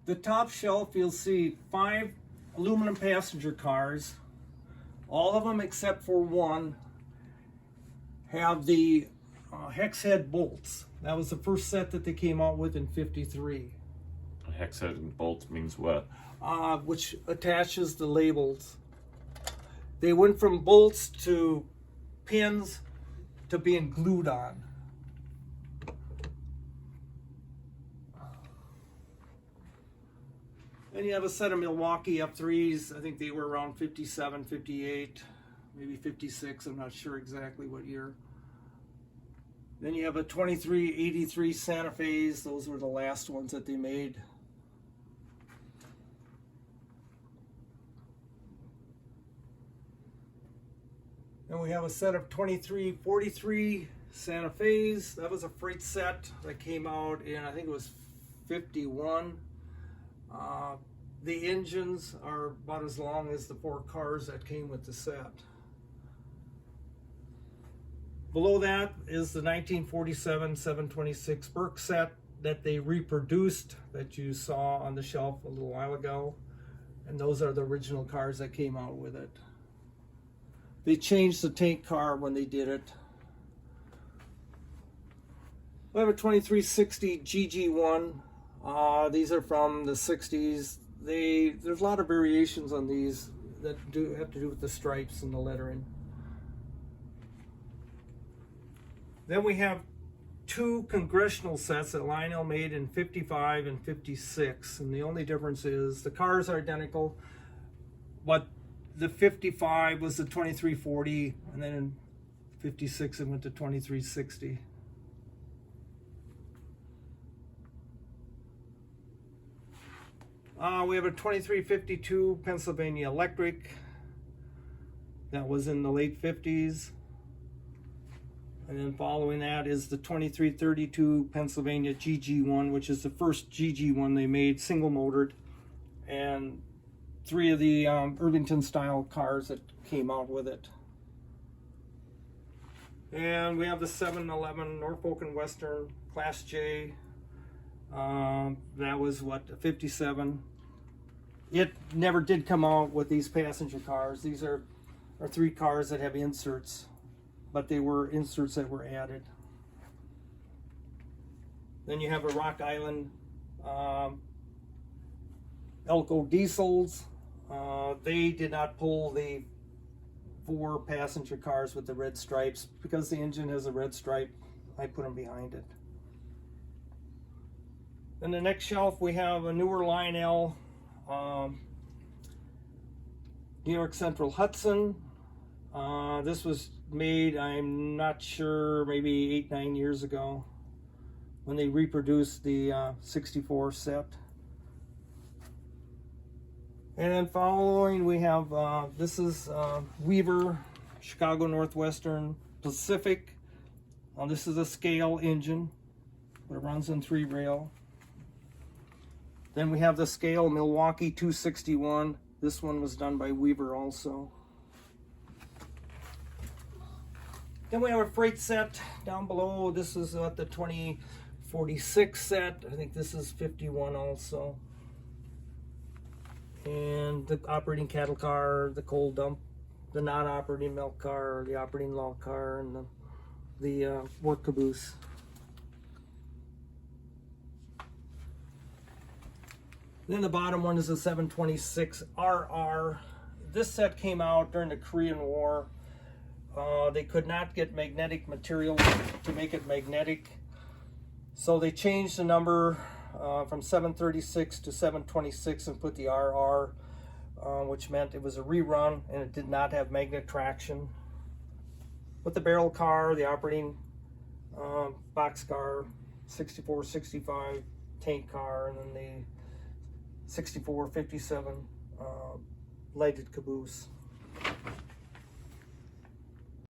The top shelf, you'll see 5 aluminum passenger cars. All of them except for one have the hex head bolts. That was the first set that they came out with in '53. A hex head and bolt means what? Which attaches the labels. They went from bolts to pins to being glued on. Then you have a set of Milwaukee F3s. I think they were around 57, 58, maybe 56. I'm not sure exactly what year. Then you have a 2383 Santa Fe's. Those were the last ones that they made. Then we have a set of 2343 Santa Fe's. That was a freight set that came out in, I think it was 51. The engines are about as long as the 4 cars that came with the set. Below that is the 1947 726 Burke set that they reproduced that you saw on the shelf a little while ago. And those are the original cars that came out with it. They changed the tank car when they did it. We have a 2360 GG1. These are from the 60s. There's a lot of variations on these that have to do with the stripes and the lettering. Then we have 2 congressional sets that Lionel made in 55 and 56. And the only difference is the cars are identical, but the 55 was the 2340, and then in 56 it went to 2360. We have a 2352 Pennsylvania Electric that was in the late 50s. And then following that is the 2332 Pennsylvania GG1, which is the first GG1 they made, single motored. And 3 of the Irvington style cars that came out with it. And we have the 711 Norfolk and Western Class J. That was what, 57. It never did come out with these passenger cars. These are 3 cars that have inserts, but they were inserts that were added. Then you have a Rock Island Elko diesels. They did not pull the 4 passenger cars with the red stripes. Because the engine has a red stripe, I put them behind it. In the next shelf we have a newer Lionel New York Central Hudson. This was made, I'm not sure, maybe 8-9 years ago when they reproduced the 64 set. And then following we have, this is Weaver, Chicago Northwestern Pacific. This is a scale engine, but it runs on 3 rail. Then we have the scale Milwaukee 261. This one was done by Weaver also. Then we have a freight set down below. This is the 2046 set. I think this is 51 also. And the operating cattle car, the coal dump, the non-operating milk car, the operating log car, and the work caboose. Then the bottom one is the 726 RR. This set came out during the Korean War. They could not get magnetic material to make it magnetic. So they changed the number from 736 to 726 and put the RR, which meant it was a rerun and it did not have magnet traction. With the barrel car, the operating box car, 64, 65 tank car, and then the 64, 57 lighted caboose.